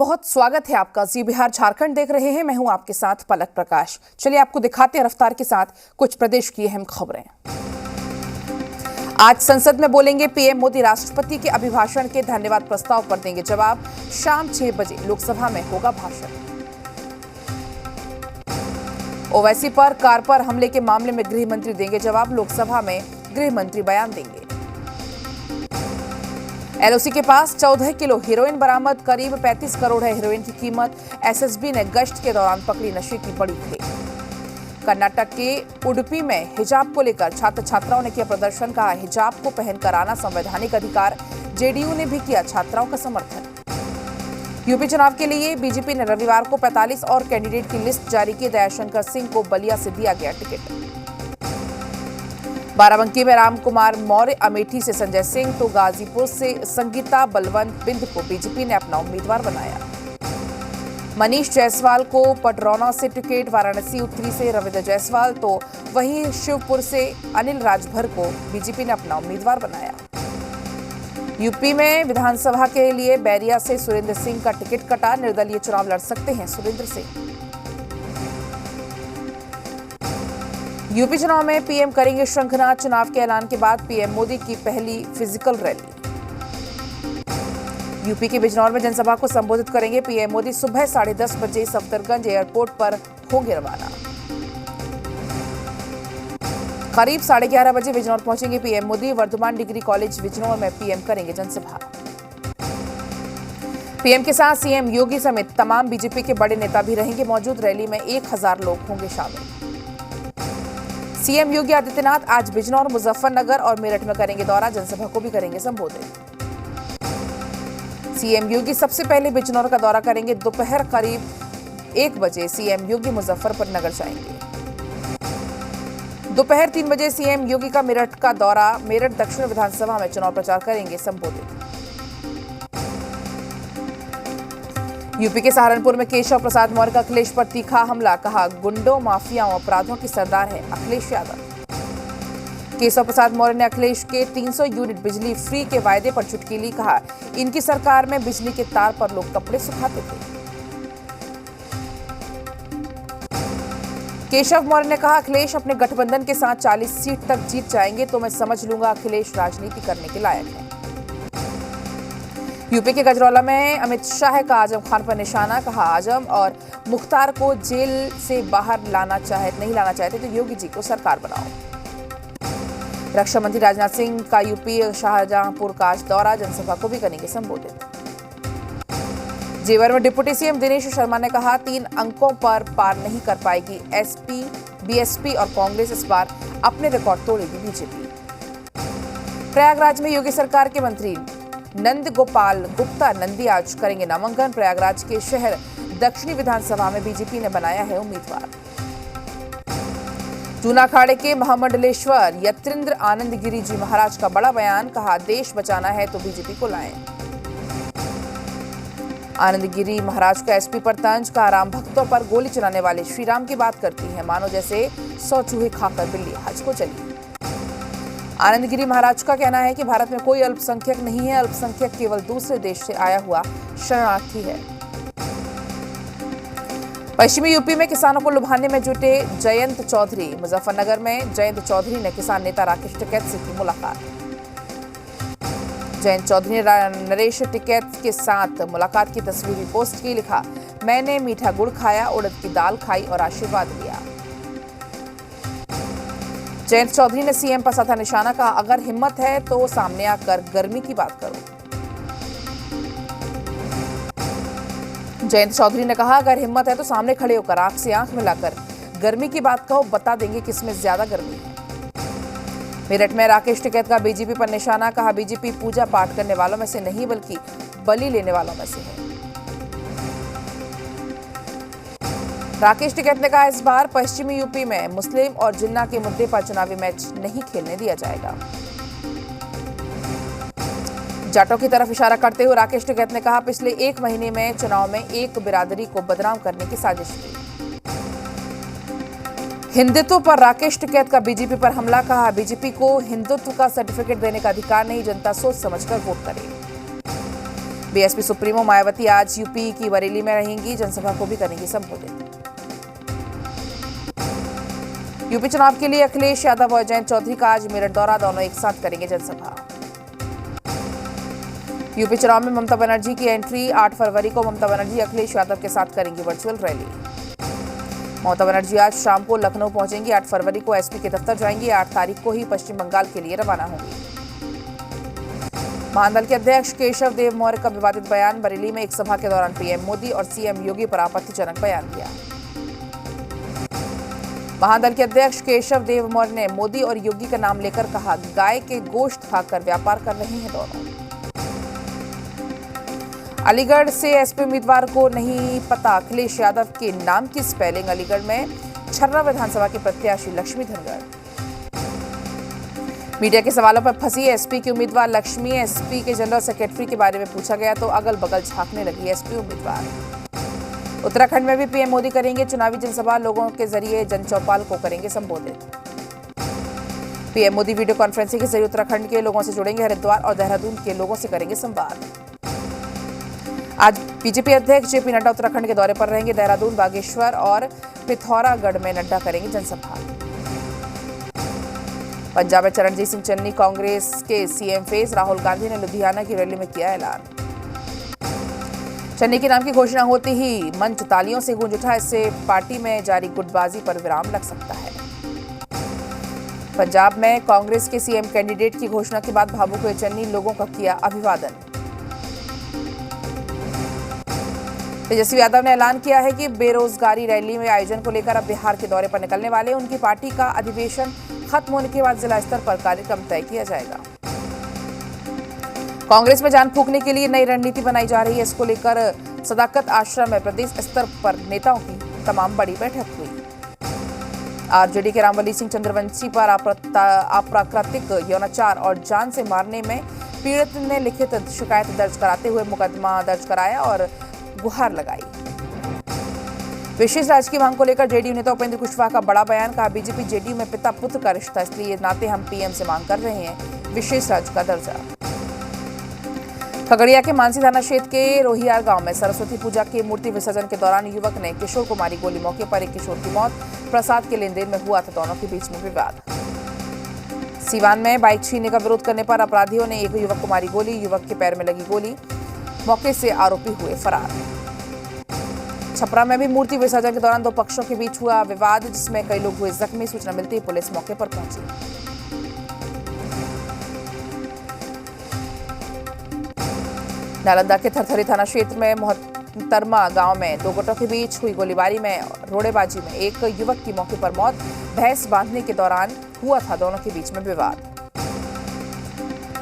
बहुत स्वागत है आपका। जी बिहार झारखंड देख रहे हैं। मैं हूं आपके साथ पलक प्रकाश। चलिए आपको दिखाते हैं रफ्तार के साथ कुछ प्रदेश की अहम खबरें। आज संसद में बोलेंगे पीएम मोदी। राष्ट्रपति के अभिभाषण के धन्यवाद प्रस्ताव पर देंगे जवाब। शाम 6 बजे लोकसभा में होगा भाषण। ओवैसी पर कार पर हमले के मामले में गृह मंत्री देंगे जवाब। लोकसभा में गृह मंत्री बयान देंगे। एलओसी के पास 14 किलो हीरोइन बरामद। करीब 35 करोड़ है हीरोइन की कीमत। एसएसबी ने गश्त के दौरान पकड़ी नशे की बड़ी खेप। कर्नाटक के उडुपी में हिजाब को लेकर छात्र छात्राओं ने किया प्रदर्शन। कहा हिजाब को पहनकर आना संवैधानिक अधिकार। जेडीयू ने भी किया छात्राओं का समर्थन। यूपी चुनाव के लिए बीजेपी ने रविवार को 45 और कैंडिडेट की लिस्ट जारी की। दयाशंकर सिंह को बलिया से दिया गया टिकट। बाराबंकी में राम कुमार मौर्य, अमेठी से संजय सिंह तो गाजीपुर से संगीता बलवंत बिंद को बीजेपी ने अपना उम्मीदवार बनाया। मनीष जायसवाल को पटरौना से टिकट। वाराणसी उत्तरी से रविंद्र जायसवाल तो वहीं शिवपुर से अनिल राजभर को बीजेपी ने अपना उम्मीदवार बनाया। यूपी में विधानसभा के लिए बैरिया से सुरेंद्र सिंह का टिकट कटा। निर्दलीय चुनाव लड़ सकते हैं सुरेंद्र सिंह। यूपी चुनाव में पीएम करेंगे शंखनाद। चुनाव के ऐलान के बाद पीएम मोदी की पहली फिजिकल रैली। यूपी के बिजनौर में जनसभा को संबोधित करेंगे पीएम मोदी। सुबह 10:30 बजे सफदरगंज एयरपोर्ट पर होंगे रवाना। करीब 11:30 बजे बिजनौर पहुंचेंगे PM Modi. Vardhman degree college Bijnor में पीएम करेंगे जनसभा। पीएम के साथ सीएम योगी समेत तमाम बीजेपी के बड़े नेता भी रहेंगे मौजूद। रैली में 1000 लोग होंगे शामिल। सीएम योगी आदित्यनाथ आज बिजनौर, मुजफ्फरनगर और मेरठ में करेंगे दौरा। जनसभा को भी करेंगे संबोधित। सीएम योगी सबसे पहले बिजनौर का दौरा करेंगे। दोपहर करीब 1 बजे सीएम योगी मुजफ्फरनगर जाएंगे। दोपहर 3 बजे सीएम योगी का मेरठ का दौरा। मेरठ दक्षिण विधानसभा में चुनाव प्रचार करेंगे संबोधित। यूपी के सहारनपुर में केशव प्रसाद मौर्य का अखिलेश पर तीखा हमला। कहा गुंडों, माफियाओं, अपराधों की सरदार है अखिलेश यादव। केशव प्रसाद मौर्य ने अखिलेश के 300 यूनिट बिजली फ्री के वायदे पर चुटकी ली। कहा इनकी सरकार में बिजली के तार पर लोग कपड़े सुखाते थे। केशव मौर्य ने कहा अखिलेश अपने गठबंधन के साथ 40 सीट तक जीत जाएंगे तो मैं समझ लूंगा अखिलेश राजनीति करने के लायक है। यूपी के गजरौला में अमित शाह का आजम खान पर निशाना। कहा आजम और मुख्तार को जेल से बाहर नहीं लाना चाहते तो योगी जी को सरकार बनाओ। रक्षा मंत्री राजनाथ सिंह का यूपी शाहजहांपुर का आज दौरा। जनसभा को भी करेंगे संबोधित। जेवर में डिप्टी सीएम दिनेश शर्मा ने कहा 3 अंकों पर पार नहीं कर पाएगी एसपी, बीएसपी और कांग्रेस। इस बार अपने रिकॉर्ड तोड़ेगी बीजेपी। प्रयागराज में योगी सरकार के मंत्री नंद गोपाल गुप्ता नंदी आज करेंगे नामांकन। प्रयागराज के शहर दक्षिणी विधानसभा में बीजेपी ने बनाया है उम्मीदवार। जूना अखाड़े के महामंडलेश्वर यत्रिंद्र आनंद गिरी जी महाराज का बड़ा बयान। कहा देश बचाना है तो बीजेपी को लाएं। आनंद गिरी महाराज का एसपी पर तंज। कहा राम भक्तों पर गोली चलाने वाले श्री राम की बात करती है मानो जैसे 100 चूहे खाकर बिल्ली हज को चली। आनंद गिरी महाराज का कहना है कि भारत में कोई अल्पसंख्यक नहीं है। अल्पसंख्यक केवल दूसरे देश से आया हुआ शरणार्थी है। पश्चिमी यूपी में किसानों को लुभाने में जुटे जयंत चौधरी। मुजफ्फरनगर में जयंत चौधरी ने किसान नेता राकेश टिकैत से की मुलाकात। जयंत चौधरी ने नरेश टिकैत के साथ मुलाकात की तस्वीर भी पोस्ट की। लिखा मैंने मीठा गुड़ खाया, उड़द की दाल खाई और आशीर्वाद लिया। जयंत चौधरी ने सीएम पर साधा निशाना। कहा अगर हिम्मत है तो सामने आकर गर्मी की बात करो। जयंत चौधरी ने कहा अगर हिम्मत है तो सामने खड़े होकर आंख से आंख मिलाकर गर्मी की बात कहो, बता देंगे किसमें ज्यादा गर्मी है। मेरठ में राकेश टिकैत का बीजेपी पर निशाना। कहा बीजेपी पूजा पाठ करने वालों में से नहीं बल्कि बलि लेने वालों में से है। राकेश टिकैत ने कहा इस बार पश्चिमी यूपी में मुस्लिम और जिन्ना के मुद्दे पर चुनावी मैच नहीं खेलने दिया जाएगा। जाटों की तरफ इशारा करते हुए राकेश टिकैत ने कहा पिछले 1 महीने में चुनाव में एक बिरादरी को बदनाम करने की साजिश की। हिंदुत्व पर राकेश टिकैत का बीजेपी पर हमला। कहा बीजेपी को हिंदुत्व का सर्टिफिकेट देने का अधिकार नहीं, जनता सोच समझकर वोट करे। बीएसपी सुप्रीमो मायावती आज यूपी की बरेली में रहेंगी, जनसभा को भी करेंगी संबोधित। यूपी चुनाव के लिए अखिलेश यादव और जयंत चौधरी का आज मेरठ दौरा, दोनों एक साथ करेंगे जनसभा। यूपी चुनाव में ममता बनर्जी की एंट्री, 8 फरवरी को ममता बनर्जी अखिलेश यादव के साथ करेंगी वर्चुअल रैली। ममता बनर्जी आज शाम को लखनऊ पहुंचेंगी, 8 फरवरी को एसपी के दफ्तर जाएंगी, 8 तारीख को ही पश्चिम बंगाल के लिए रवाना होंगी। महादल के अध्यक्ष केशव देव मौर्य का विवादित बयान, बरेली में एक सभा के दौरान पीएम मोदी और सीएम योगी पर आपत्तिजनक बयान दिया। महादल के अध्यक्ष केशव देव मौर्य ने मोदी और योगी का नाम लेकर कहा, गाय के गोश्त खाकर व्यापार कर रहे हैं दोनों। अलीगढ़ से एसपी उम्मीदवार को नहीं पता अखिलेश यादव के नाम की स्पेलिंग, अलीगढ़ में छर्रा विधानसभा के प्रत्याशी लक्ष्मी धनगर। मीडिया के सवालों पर फंसी एसपी की उम्मीदवार लक्ष्मी, एसपी के जनरल सेक्रेटरी के बारे में पूछा गया तो अगल बगल झांकने लगी एसपी उम्मीदवार। उत्तराखंड में भी पीएम मोदी करेंगे चुनावी जनसभा, लोगों के जरिए जनचौपाल को करेंगे संबोधित। पीएम मोदी वीडियो कॉन्फ्रेंसिंग के जरिए उत्तराखंड के लोगों से जुड़ेंगे, हरिद्वार और देहरादून के लोगों से करेंगे संवाद। आज बीजेपी अध्यक्ष जेपी नड्डा उत्तराखंड के दौरे पर रहेंगे, देहरादून, बागेश्वर और पिथौरागढ़ में नड्डा करेंगे जनसभा। पंजाब में चरणजीत सिंह चन्नी कांग्रेस के सीएम फेस, राहुल गांधी ने लुधियाना की रैली में किया ऐलान। चन्नी के नाम की घोषणा होते ही मंच तालियों से गूंज उठा, इससे पार्टी में जारी गुटबाजी पर विराम लग सकता है। पंजाब में कांग्रेस के सीएम कैंडिडेट की घोषणा के बाद भावुक हुए चन्नी, लोगों का किया अभिवादन। तेजस्वी यादव ने ऐलान किया है कि बेरोजगारी रैली में आयोजन को लेकर अब बिहार के दौरे पर निकलने वाले। उनकी पार्टी का अधिवेशन खत्म होने के बाद जिला स्तर पर कार्यक्रम तय किया जाएगा। कांग्रेस में जान फूंकने के लिए नई रणनीति बनाई जा रही है, इसको लेकर सदाकत आश्रम में प्रदेश स्तर पर नेताओं की तमाम बड़ी बैठक हुई। आरजेडी के रामवली सिंह चंद्रवंशी पर अप्राकृतिक यौनाचार और जान से मारने में पीड़ित ने लिखित शिकायत दर्ज कराते हुए मुकदमा दर्ज कराया और गुहार लगाई। विशेष राज्य की मांग को लेकर जेडीयू नेता उपेंद्र कुशवाहा का बड़ा बयान, कहा बीजेपी जेडीयू में पिता पुत्र का रिश्ता, इसलिए नाते हम पीएम से मांग कर रहे हैं विशेष राज्य का दर्जा। खगड़िया के मानसी थाना क्षेत्र के रोहियार गांव में सरस्वती पूजा के मूर्ति विसर्जन के दौरान युवक ने किशोर को मारी गोली, मौके पर एक किशोर की मौत, प्रसाद के लेन देन में हुआ था दोनों के बीच में विवाद। सीवान में बाइक छीनने का विरोध करने पर अपराधियों ने एक युवक को मारी गोली, युवक के पैर में लगी गोली, मौके से आरोपी हुए फरार। छपरा में भी मूर्ति विसर्जन के दौरान दो पक्षों के बीच हुआ विवाद, जिसमें कई लोग हुए जख्मी। सूचना मिलती ही पुलिस मौके पर पहुंची। नालंदा के थरथरी थाना क्षेत्र में मोहतरमा गांव में दो गुटों के बीच हुई गोलीबारी में रोड़ेबाजी में एक युवक की मौके पर मौत, भैंस बांधने के दौरान हुआ था दोनों के बीच में विवाद।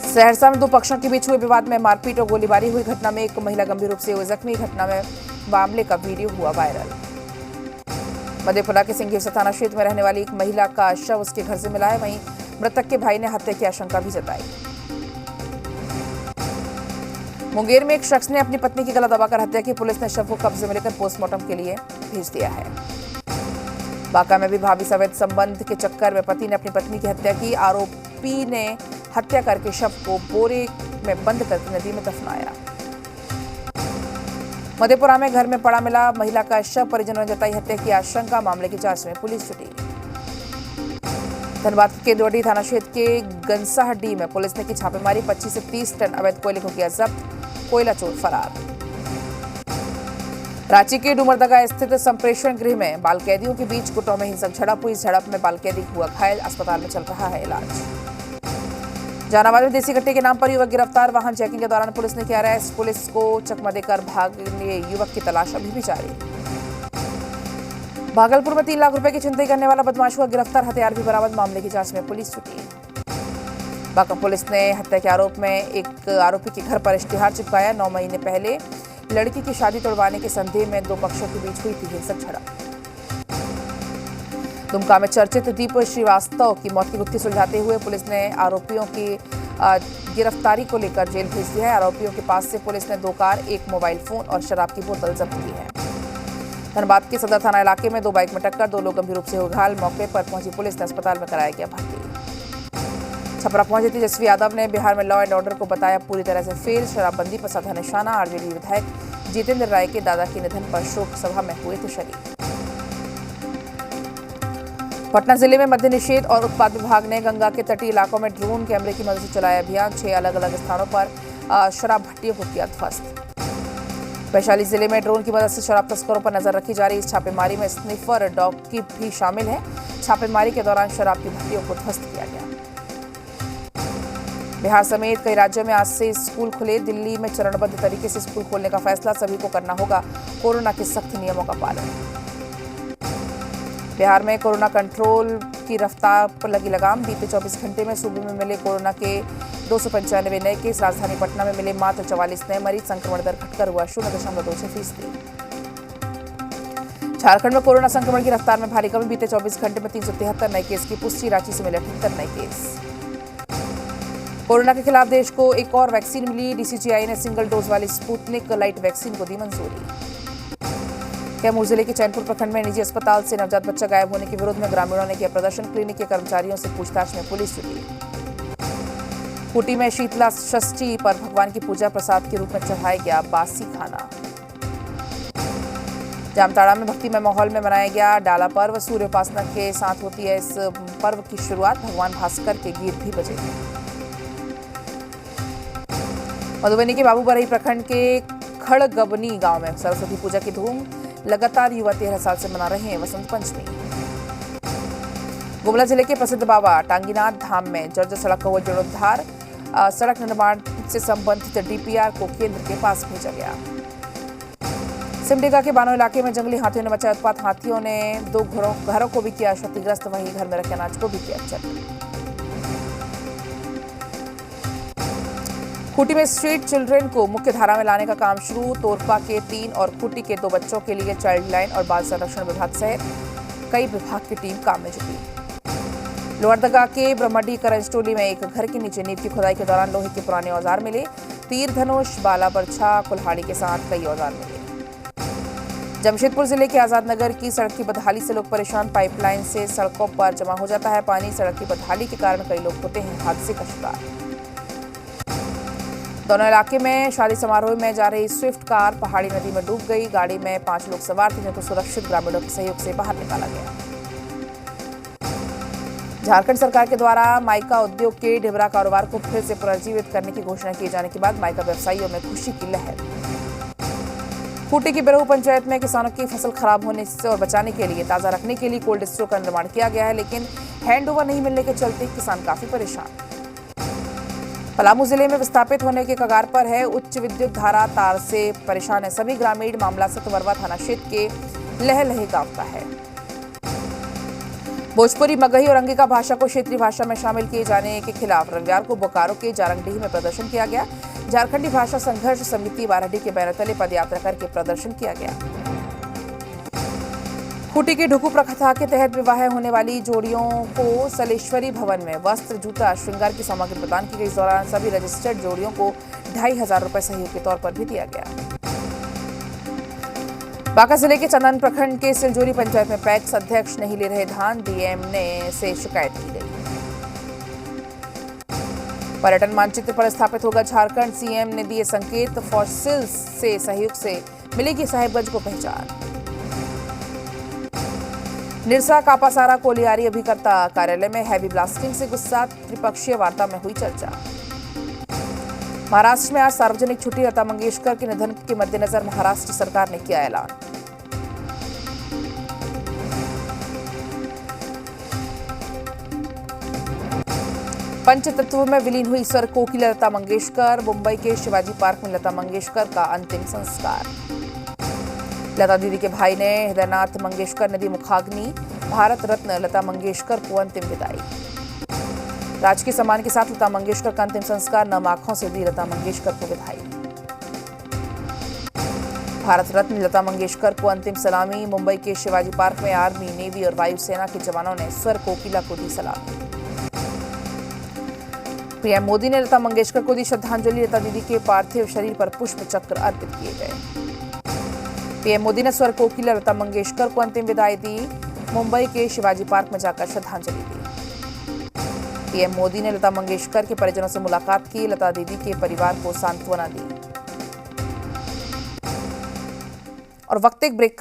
सहरसा में दो पक्षों के बीच हुए विवाद में मारपीट और गोलीबारी हुई, घटना में एक महिला गंभीर रूप से हुई जख्मी, घटना में मामले का वीडियो हुआ वायरल। मधेपुरा के सिंघेश्वर थाना क्षेत्र में रहने वाली एक महिला का शव उसके घर से मिला है, वहीं मृतक के भाई ने हत्या की आशंका भी जताई। मुंगेर में एक शख्स ने अपनी पत्नी की गला दबाकर हत्या की, पुलिस ने शव को कब्जे में लेकर पोस्टमार्टम के लिए भेज दिया है। बांका में भी भाभी समेत संबंध के चक्कर में पति ने अपनी पत्नी की हत्या की, आरोपी ने हत्या करके शव को बोरे में बंद करके नदी में दफनाया। मधेपुरा में घर में पड़ा मिला महिला का शव, परिजनों ने जताई हत्या की आशंका, मामले की जांच में पुलिस जुटी। धनबाद के केंदुआडी थाना क्षेत्र के गंसाहड्डी में पुलिस ने की छापेमारी, 25 से 30 टन अवैध कोयले को किया जब्त, कोयला चोर फरार। रांची के डुमरदगा स्थित संप्रेषण गृह में बाल कैदियों के बीच गुटों में हिंसक झड़प हुई, झड़प में बाल कैदी हुआ घायल, अस्पताल में चल रहा है इलाज। जहानाबाद में देसी कट्टे के नाम पर युवक गिरफ्तार, वाहन चेकिंग के दौरान पुलिस ने किया अरेस्ट, पुलिस को चकमा देकर भागने युवक की तलाश अभी भी जारी। भागलपुर में 3 लाख रुपए की छिनतई करने वाला बदमाश हुआ गिरफ्तार, हथियार भी बरामद, मामले की जांच में पुलिस जुटी। बांका पुलिस ने हत्या के आरोप में एक आरोपी के घर पर इश्तिहार चिपकाया, 9 महीने पहले लड़की की शादी तोड़वाने के संदेह में दो पक्षों के बीच हुई थी हिंसक झड़प। दुमका में चर्चित दीप श्रीवास्तव की मौत की गुत्थी सुलझाते हुए पुलिस ने आरोपियों की गिरफ्तारी को लेकर जेल भेज दिया है। आरोपियों के पास से पुलिस ने 2 कार, 1 मोबाइल फोन और शराब की बोतल जब्त की है। धनबाद के सदर थाना इलाके में 2 बाइक में टक्कर, 2 लोग गंभीर रूप से हुए घायल, मौके पर पहुंची पुलिस ने अस्पताल में कराया गया भर्ती। छपरा पहुंचे तेजस्वी यादव ने बिहार में लॉ एंड ऑर्डर को बताया पूरी तरह से फेल। शराबबंदी पर साधा निशाना। आरजेडी विधायक जितेंद्र राय के दादा के निधन पर शोक सभा में हुए थे शरीक। पटना जिले में मद्य निषेध और उत्पाद विभाग ने गंगा के तटीय इलाकों में ड्रोन कैमरे की मदद से चलाया अभियान। 6 अलग अलग स्थानों पर शराब भट्टियों को किया ध्वस्त। वैशाली जिले में ड्रोन की मदद से शराब तस्करों पर नजर रखी जा रही। इस छापेमारी में स्निफर डॉग की भी शामिल है। छापेमारी के दौरान शराब की भट्टियों को ध्वस्त किया गया। बिहार समेत कई राज्यों में आज से स्कूल खुले। दिल्ली में चरणबद्ध तरीके से स्कूल खोलने का फैसला। सभी को करना होगा कोरोना के सख्त नियमों का पालन। बिहार में कोरोना कंट्रोल की रफ्तार पर लगी लगाम। बीते 24 घंटे में सूबे में मिले कोरोना के 295 नए केस। राजधानी पटना में मिले मात्र 44 नए मरीज। संक्रमण दर घटकर हुआ 0.26%। झारखंड में कोरोना संक्रमण की रफ्तार में भारी कमी। बीते 24 घंटे में 373 नए केस की पुष्टि। रांची से मिले 78 नए केस। कोरोना के खिलाफ देश को एक और वैक्सीन मिली। डीसीजीआई ने सिंगल डोज वाली स्पुतनिक लाइट वैक्सीन को दी मंजूरी। कैमूर जिले के चैनपुर प्रखंड में निजी अस्पताल से नवजात बच्चा गायब होने के विरोध में ग्रामीणों ने किया प्रदर्शन। क्लिनिक के कर्मचारियों से पूछताछ में पुलिस जुटी। खूंटी में शीतला षष्ठी पर भगवान की पूजा प्रसाद के रूप में चढ़ाया गया बासी खाना। जामताड़ा में भक्तिमय माहौल में मनाया गया डाला पर्व। सूर्य उपासना के साथ होती है इस पर्व की शुरुआत। भगवान भास्कर के गीत भी बजे। मधुबनी के बाबूबरही प्रखंड के खड़गबनी गांव में सरस्वती पूजा की धूम। लगातार युवा 13 साल से मना रहे हैं वसंत पंचमी। गुमला जिले के प्रसिद्ध बाबा टांगीनाथ धाम में जर्जर सड़क का हुआ जीर्णोद्धार। सड़क निर्माण से संबंधित डीपीआर को केंद्र के पास भेजा गया। सिमडेगा के बानो इलाके में जंगली हाथियों ने मचाया उत्पात। हाथियों ने 2 घरों को भी किया क्षतिग्रस्त। वहीं घर में रखे अनाज को भी किया क्षति। खूंटी में स्ट्रीट चिल्ड्रन को मुख्य धारा में लाने का काम शुरू। तोरपा के 3 और खूंटी के 2 बच्चों के लिए चाइल्ड लाइन और बाल संरक्षण विभाग सहित कई विभाग की टीम काम में जुटी। लोहरदगा के ब्रह्मडी करंजटोली में एक घर के नीचे नींव की खुदाई के दौरान लोहे के पुराने औजार मिले। तीर धनुष, बाला बरछा, कुल्हाड़ी के साथ कई औजार मिले। जमशेदपुर जिले के आजाद नगर की सड़क की बदहाली से लोग परेशान। पाइपलाइन से सड़कों पर जमा हो जाता है पानी। सड़क की बदहाली के कारण कई लोग होते हैं हादसे का शिकार। दोनों इलाके में शादी समारोह में जा रही स्विफ्ट कार पहाड़ी नदी में डूब गई। गाड़ी में 5 लोग सवार थे जिनको सुरक्षित ग्रामीणों के सहयोग से बाहर निकाला गया। झारखंड सरकार के द्वारा माइका उद्योग के ढिबरा कारोबार को फिर से पुनर्जीवित करने की घोषणा किए जाने के बाद माइका व्यवसायियों में खुशी की लहर। खूंटी की बिरहू पंचायत में किसानों की फसल खराब होने से और बचाने के लिए ताजा रखने के लिए कोल्ड स्टोर का निर्माण किया गया है, लेकिन हैंडओवर नहीं मिलने के चलते किसान काफी परेशान। पलामू जिले में विस्थापित होने के कगार पर है। उच्च विद्युत धारा तार से परेशान है सभी ग्रामीण। मामला सतवरवा थाना क्षेत्र के लहलहे गांव का है। भोजपुरी, मगही और अंगिका भाषा को क्षेत्रीय भाषा में शामिल किए जाने के खिलाफ रविवार को बोकारो के जारंगडीह में प्रदर्शन किया गया। झारखंडी भाषा संघर्ष समिति बाराडीह के बैनर तले पदयात्रा करके प्रदर्शन किया गया। खूंटी के ढुकू प्रथा के तहत विवाह होने वाली जोड़ियों को सलेश्वरी भवन में वस्त्र, जूता, श्रृंगार की सामग्री प्रदान की गई। इस दौरान सभी रजिस्टर्ड जोड़ियों को 2500 रुपए सहयोग के तौर पर भी दिया गया। बांका जिले के चंदन प्रखंड के सिलजोरी पंचायत में पैक्स अध्यक्ष नहीं ले रहे धान। डीएम ने से शिकायत की गई। पर्यटन मानचित्र पर स्थापित होगा झारखंड। सीएम ने दिए संकेत। फॉसिल्स से सहयोग से मिलेगी साहिबगंज को पहचान। निरसा कापासारा कोलियारी अभिकर्ता कार्यालय में हैवी ब्लास्टिंग से गुस्सा। त्रिपक्षीय वार्ता में हुई चर्चा। महाराष्ट्र में आज सार्वजनिक छुट्टी। लता मंगेशकर के निधन के मद्देनजर महाराष्ट्र सरकार ने किया ऐलान। पंचतत्व में विलीन हुई स्वर कोकिला लता मंगेशकर। मुंबई के शिवाजी पार्क में लता मंगेशकर का अंतिम संस्कार। लता दीदी के भाई ने हृदयनाथ मंगेशकर ने दी मुखाग्नि। भारत रत्न लता मंगेशकर को अंतिम विदाई। राजकीय सम्मान के साथ लता मंगेशकर का अंतिम संस्कार। नम आंखों से दी लता मंगेशकर को विदाई। भारत रत्न लता मंगेशकर को अंतिम सलामी। मुंबई के शिवाजी पार्क में आर्मी, नेवी और वायुसेना के जवानों ने स्वर कोकिला को दी सलामी। पीएम मोदी ने लता मंगेशकर को दी श्रद्धांजलि। लता दीदी के पार्थिव शरीर पर पुष्प चक्र अर्पित किए गए। पीएम मोदी ने स्वर कोकिला लता मंगेशकर को अंतिम विदाई दी। मुंबई के शिवाजी पार्क में जाकर श्रद्धांजलि दी। पीएम मोदी ने लता मंगेशकर के परिजनों से मुलाकात की। लता दीदी के परिवार को सांत्वना दी। और वक्त एक ब्रेक